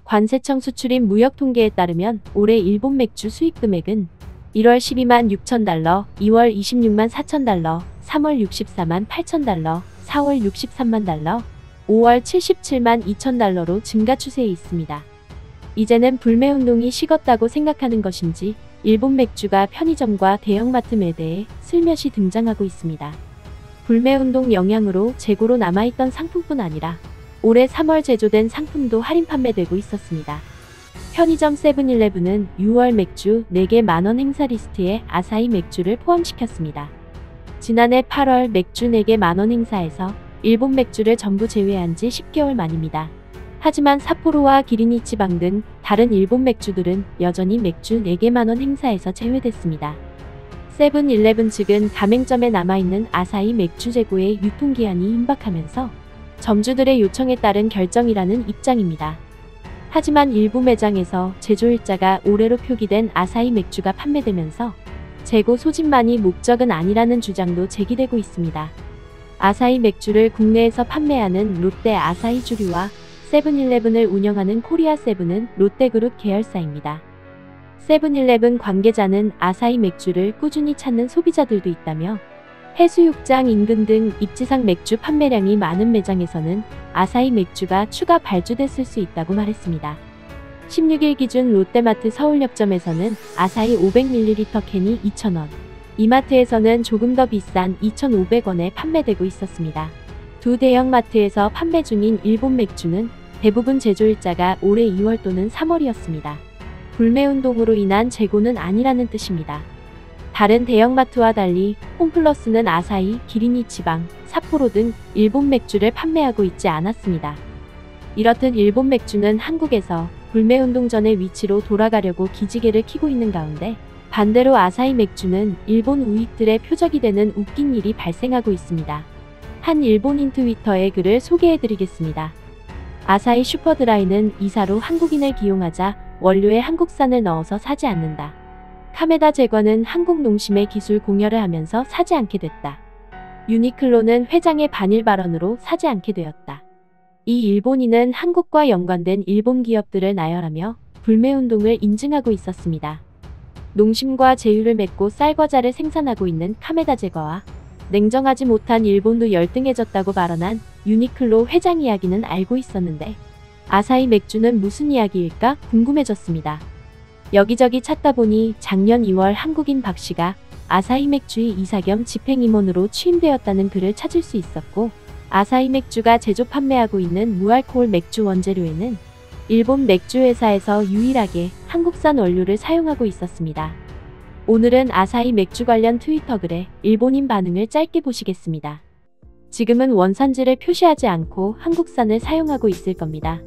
관세청 수출입 무역 통계에 따르면 올해 일본 맥주 수입 금액은 1월 12만 6천 달러, 2월 26만 4천 달러, 3월 64만 8천 달러, 4월 63만 달러, 5월 77만 2천 달러로 증가 추세에 있습니다. 이제는 불매운동이 식었다고 생각하는 것인지 일본 맥주가 편의점과 대형마트 매대에 슬며시 등장하고 있습니다. 불매운동 영향으로 재고로 남아있던 상품뿐 아니라 올해 3월 제조된 상품도 할인 판매되고 있었습니다. 편의점 세븐일레븐은 6월 맥주 4개 만원 행사 리스트에 아사히 맥주를 포함시켰습니다. 지난해 8월 맥주 4개 만원 행사에서 일본 맥주를 전부 제외한 지 10개월 만입니다. 하지만 삿포로와 기린이치방 등 다른 일본 맥주들은 여전히 맥주 4개 만원 행사에서 제외됐습니다. 세븐일레븐 측은 가맹점에 남아있는 아사히 맥주 재고의 유통기한이 임박하면서 점주들의 요청에 따른 결정이라는 입장입니다. 하지만 일부 매장에서 제조일자가 올해로 표기된 아사히 맥주가 판매되면서 재고 소진만이 목적은 아니라는 주장도 제기되고 있습니다. 아사히 맥주를 국내에서 판매하는 롯데 아사히주류와 세븐일레븐을 운영하는 코리아세븐은 롯데그룹 계열사입니다. 세븐일레븐 관계자는 아사히 맥주를 꾸준히 찾는 소비자들도 있다며 해수욕장 인근 등 입지상 맥주 판매량이 많은 매장에서는 아사히 맥주가 추가 발주됐을 수 있다고 말했습니다. 16일 기준 롯데마트 서울역점에서는 아사히 500ml 캔이 2,000원, 이마트에서는 조금 더 비싼 2,500원에 판매되고 있었습니다. 두 대형마트에서 판매 중인 일본 맥주는 대부분 제조일자가 올해 2월 또는 3월이었습니다. 불매운동으로 인한 재고는 아니라는 뜻입니다. 다른 대형마트와 달리 홈플러스는 아사히, 기린이치방, 삿포로 등 일본 맥주를 판매하고 있지 않았습니다. 이렇듯 일본 맥주는 한국에서 불매운동 전의 위치로 돌아가려고 기지개를 켜고 있는 가운데 반대로 아사히 맥주는 일본 우익들의 표적이 되는 웃긴 일이 발생하고 있습니다. 한 일본인 트위터의 글을 소개해드리겠습니다. 아사히 슈퍼드라이는 이사로 한국인을 기용하자 원료에 한국산을 넣어서 사지 않는다. 카메다 제과는 한국 농심의 기술 공여를 하면서 사지 않게 됐다. 유니클로는 회장의 반일 발언으로 사지 않게 되었다. 이 일본인은 한국과 연관된 일본 기업들을 나열하며 불매운동을 인증하고 있었습니다. 농심과 제휴를 맺고 쌀과자를 생산하고 있는 카메다 제과와 냉정하지 못한 일본도 열등해졌다고 발언한 유니클로 회장 이야기는 알고 있었는데 아사히 맥주는 무슨 이야기일까 궁금해졌습니다. 여기저기 찾다 보니 작년 2월 한국인 박씨가 아사히 맥주의 이사 겸 집행임원으로 취임되었다는 글을 찾을 수 있었고 아사히 맥주가 제조 판매하고 있는 무알코올 맥주 원재료에는 일본 맥주 회사에서 유일하게 한국산 원료를 사용하고 있었습니다. 오늘은 아사히 맥주 관련 트위터 글에 일본인 반응을 짧게 보시겠습니다. 지금은 원산지를 표시하지 않고 한국산을 사용하고 있을 겁니다.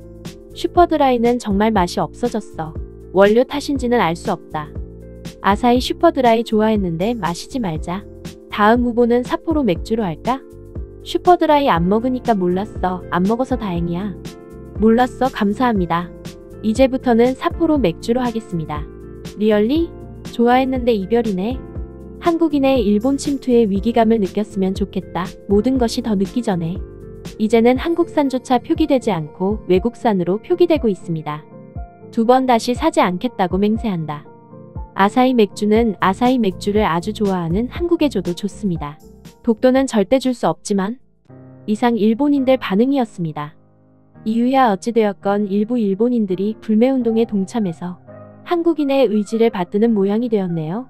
슈퍼드라이는 정말 맛이 없어졌어. 원료 탓인지는 알 수 없다. 아사히 슈퍼드라이 좋아했는데 마시지 말자. 다음 후보는 삿포로 맥주로 할까? 슈퍼드라이 안 먹으니까 몰랐어. 안 먹어서 다행이야. 몰랐어. 감사합니다. 이제부터는 삿포로 맥주로 하겠습니다. 리얼리? 좋아했는데 이별이네. 한국인의 일본 침투에 위기감을 느꼈으면 좋겠다. 모든 것이 더 늦기 전에. 이제는 한국산조차 표기되지 않고 외국산으로 표기되고 있습니다. 2번 다시 사지 않겠다고 맹세한다. 아사히 맥주는 아사히 맥주를 아주 좋아하는 한국에 줘도 좋습니다. 독도는 절대 줄 수 없지만. 이상 일본인들 반응이었습니다. 이유야 어찌되었건 일부 일본인들이 불매운동에 동참해서 한국인의 의지를 받드는 모양이 되었네요.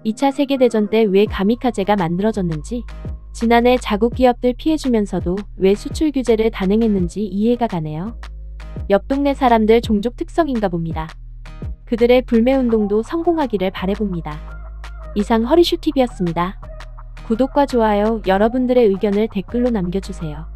2차 세계대전 때 왜 가미카제가 만들어졌는지, 지난해 자국 기업들 피해주면서도 왜 수출 규제를 단행했는지 이해가 가네요. 옆 동네 사람들 종족 특성인가 봅니다. 그들의 불매운동도 성공하기를 바라봅니다. 이상 허리슈TV였습니다. 구독과 좋아요, 여러분들의 의견을 댓글로 남겨주세요.